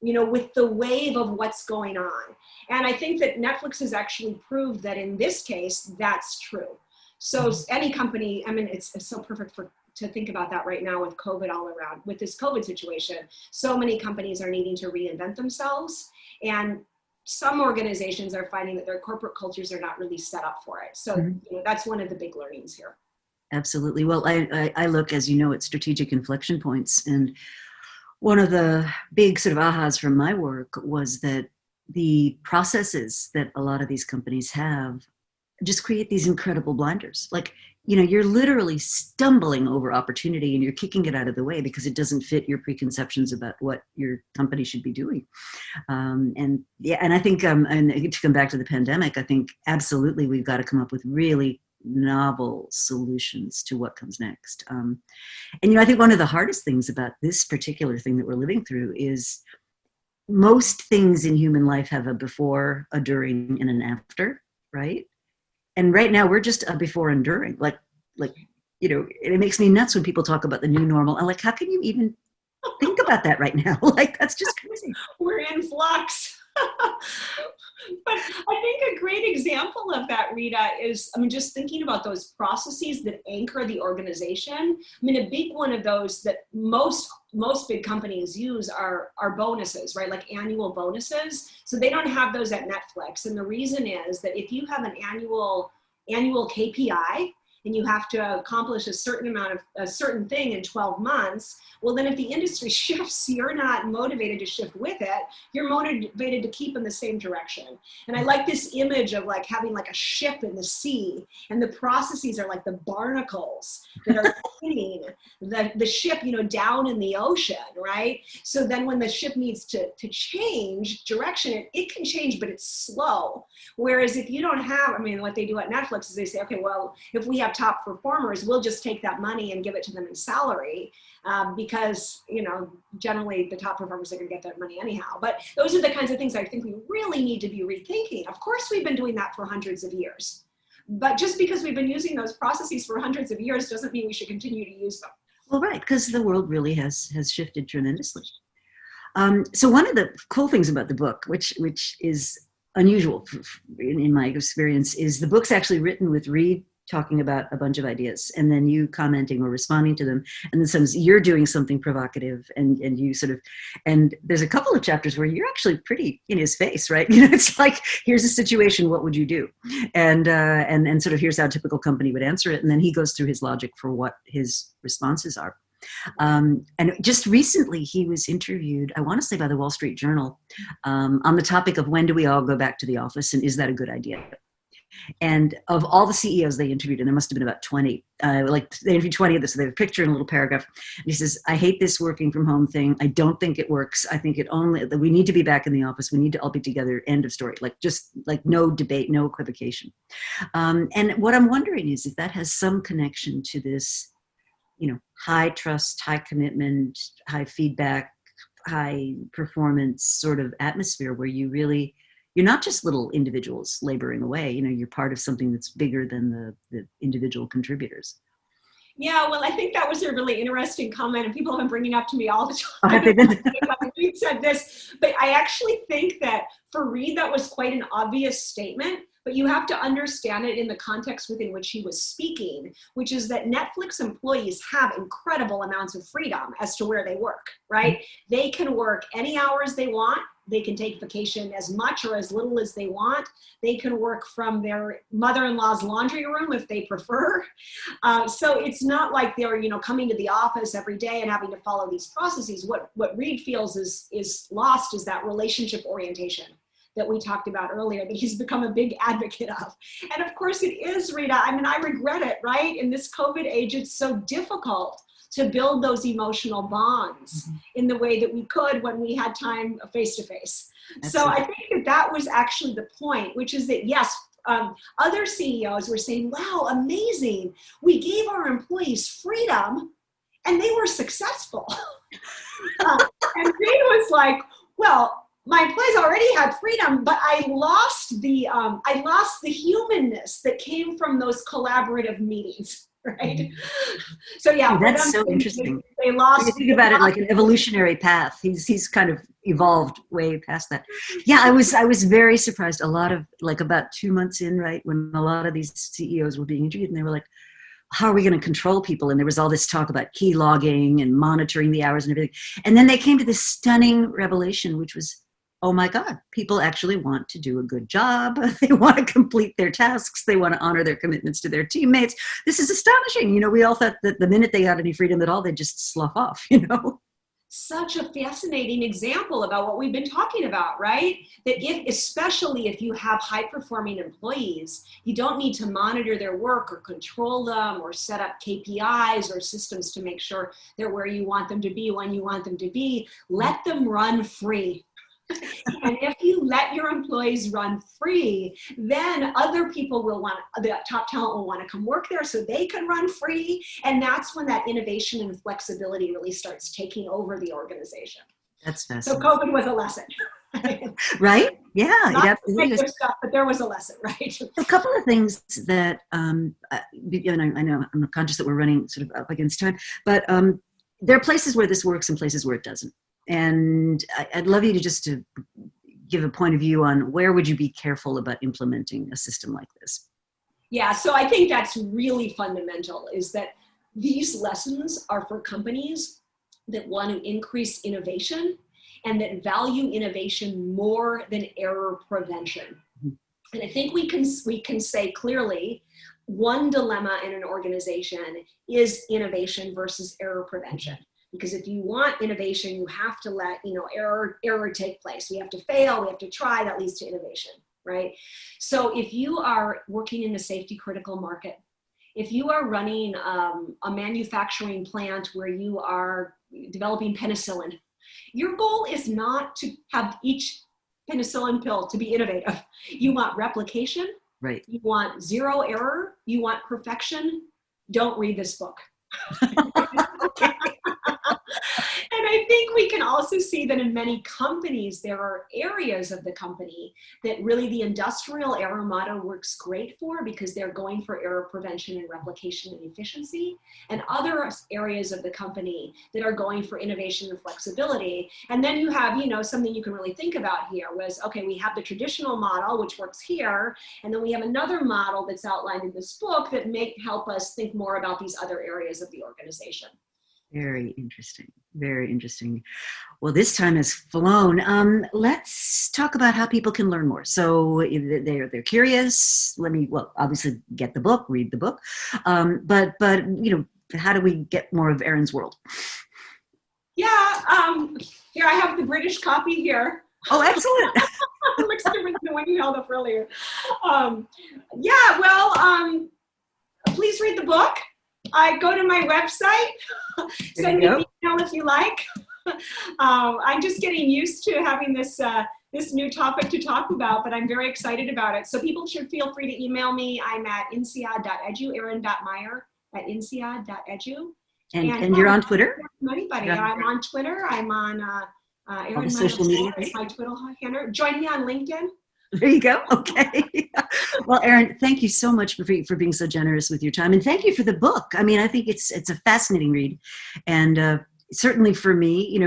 you know, with the wave of what's going on. And I think that Netflix has actually proved that in this case, that's true. So any company, I mean, it's so perfect to think about that right now with COVID all around, with this COVID situation. So many companies are needing to reinvent themselves, and some organizations are finding that their corporate cultures are not really set up for it. So you know, that's one of the big learnings here. Absolutely. Well, I look, as you know, at strategic inflection points, and one of the big sort of ahas from my work was that the processes that a lot of these companies have just create these incredible blinders. Like, you know, you're literally stumbling over opportunity and you're kicking it out of the way because it doesn't fit your preconceptions about what your company should be doing. And I think, and to come back to the pandemic, I think absolutely we've got to come up with really novel solutions to what comes next. And, you know, I think one of the hardest things about this particular thing that we're living through is most things in human life have a before, a during, and an after, right? And right now we're just a before and during, like, you know, it makes me nuts when people talk about the new normal. I'm like, how can you even think about that right now? Like, that's just crazy. We're in flux. But I think a great example of that, Rita, is, I mean, just thinking about those processes that anchor the organization. I mean, a big one of those that most big companies use are bonuses, right? Like annual bonuses. So they don't have those at Netflix. And the reason is that if you have an annual KPI, and you have to accomplish a certain thing in 12 months, well, then if the industry shifts, you're not motivated to shift with it. You're motivated to keep in the same direction. And I like this image of like having like a ship in the sea, and the processes are like the barnacles that are cleaning the ship, you know, down in the ocean, right? So then when the ship needs to change direction, it can change, but it's slow. Whereas if you don't have, I mean, what they do at Netflix is they say, okay, well, if we have top performers, we'll just take that money and give it to them in salary, because, you know, generally the top performers are going to get that money anyhow. But those are the kinds of things I think we really need to be rethinking. Of course, we've been doing that for hundreds of years, but just because we've been using those processes for hundreds of years doesn't mean we should continue to use them. Well, right, because the world really has shifted tremendously. So one of the cool things about the book, which is unusual in my experience, is the book's actually written with Reed talking about a bunch of ideas and then you commenting or responding to them. And then sometimes you're doing something provocative and you sort of, and there's a couple of chapters where you're actually pretty in his face, right? You know, it's like, here's a situation, what would you do? And sort of here's how a typical company would answer it. And then he goes through his logic for what his responses are. And just recently he was interviewed, I want to say by the Wall Street Journal, on the topic of when do we all go back to the office and is that a good idea? And of all the CEOs they interviewed, and there must have been about 20, like they interviewed 20 of this, so they have a picture and a little paragraph. And he says, I hate this working from home thing. I don't think it works. I think we need to be back in the office. We need to all be together. End of story. Like just like no debate, no equivocation. And what I'm wondering is if that has some connection to this, you know, high trust, high commitment, high feedback, high performance sort of atmosphere where you're not just little individuals laboring away, you know, you're part of something that's bigger than the individual contributors. Yeah, well, I think that was a really interesting comment, and people have been bringing it up to me all the time. Reed said this, but I actually think that for Reed, that was quite an obvious statement, but you have to understand it in the context within which he was speaking, which is that Netflix employees have incredible amounts of freedom as to where they work, right? They can work any hours they want. They can take vacation as much or as little as they want. They can work from their mother-in-law's laundry room if they prefer. So it's not like they're, coming to the office every day and having to follow these processes. What Reed feels is lost is that relationship orientation that we talked about earlier, that he's become a big advocate of. And of course it is, Rita. I mean, I regret it, right? In this COVID age, it's so difficult to build those emotional bonds in the way that we could when we had time face to face. So I think that was actually the point, which is that, yes, other CEOs were saying, wow, amazing. We gave our employees freedom and they were successful. And Reed was like, well, my employees already had freedom, but I lost the humanness that came from those collaborative meetings. Right. So yeah, that's so interesting. They lost. You think about it like an evolutionary path. He's kind of evolved way past that. Yeah, I was very surprised. A lot of about 2 months in, right, when a lot of these CEOs were being interviewed, and they were like, "How are we going to control people?" And there was all this talk about key logging and monitoring the hours and everything. And then they came to this stunning revelation, which was, oh my God, people actually want to do a good job. They want to complete their tasks. They want to honor their commitments to their teammates. This is astonishing. We all thought that the minute they got any freedom at all, they'd just slough off, Such a fascinating example about what we've been talking about, right? That especially if you have high-performing employees, you don't need to monitor their work or control them or set up KPIs or systems to make sure they're where you want them to be when you want them to be. Let them run free. And if you let your employees run free, then other people the top talent will want to come work there so they can run free. And that's when that innovation and flexibility really starts taking over the organization. That's fascinating. So COVID was a lesson. Right? Yeah. Not negative stuff, but there was a lesson, right? A couple of things that, I know I'm conscious that we're running sort of up against time, but there are places where this works and places where it doesn't. And I'd love you to give a point of view on where would you be careful about implementing a system like this? Yeah, so I think that's really fundamental, is that these lessons are for companies that want to increase innovation and that value innovation more than error prevention. Mm-hmm. And I think we can say clearly, one dilemma in an organization is innovation versus error prevention. Because if you want innovation, you have to let error take place. We have to fail, we have to try, that leads to innovation, right? So if you are working in a safety critical market, if you are running a manufacturing plant where you are developing penicillin, your goal is not to have each penicillin pill to be innovative. You want replication, right? You want zero error, you want perfection. Don't read this book. Okay. And I think we can also see that in many companies, there are areas of the company that really the industrial error model works great for, because they're going for error prevention and replication and efficiency, and other areas of the company that are going for innovation and flexibility. And then you have, something you can really think about here was, okay, we have the traditional model, which works here, and then we have another model that's outlined in this book that may help us think more about these other areas of the organization. Very interesting. Very interesting. Well, this time has flown. Let's talk about how people can learn more. So they're curious. Obviously get the book, read the book. But how do we get more of Erin's world? Yeah. Here I have the British copy here. Oh, excellent. It looks different than the one you held up earlier. Please read the book. Go to my website, send me an email if you like. I'm just getting used to having this new topic to talk about, but I'm very excited about it. So people should feel free to email me. I'm at INSEAD.edu, Erin.Meyer at INSEAD.edu. And you're on Twitter? Anybody. I'm on Twitter. I'm on Erin Meyer. Social media. Is my Twitter handle. Join me on LinkedIn. There you go. Okay. Well, Erin, thank you so much for being so generous with your time, and thank you for the book. I mean, I think it's a fascinating read, and certainly for me,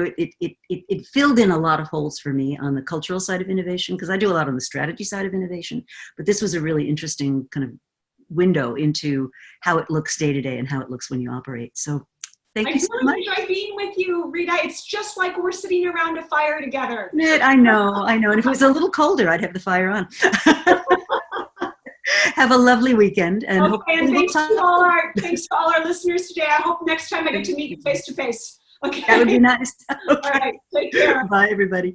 it filled in a lot of holes for me on the cultural side of innovation, because I do a lot on the strategy side of innovation. But this was a really interesting kind of window into how it looks day to day and how it looks when you operate. So thank you so much. I really enjoyed being with you, Rita. It's just like we're sitting around a fire together. I know. And if it was a little colder, I'd have the fire on. Have a lovely weekend. And okay, and thanks to all our listeners today. I hope next time I get to meet you face to face. Okay. That would be nice. Okay. All right. Take care. Bye, everybody.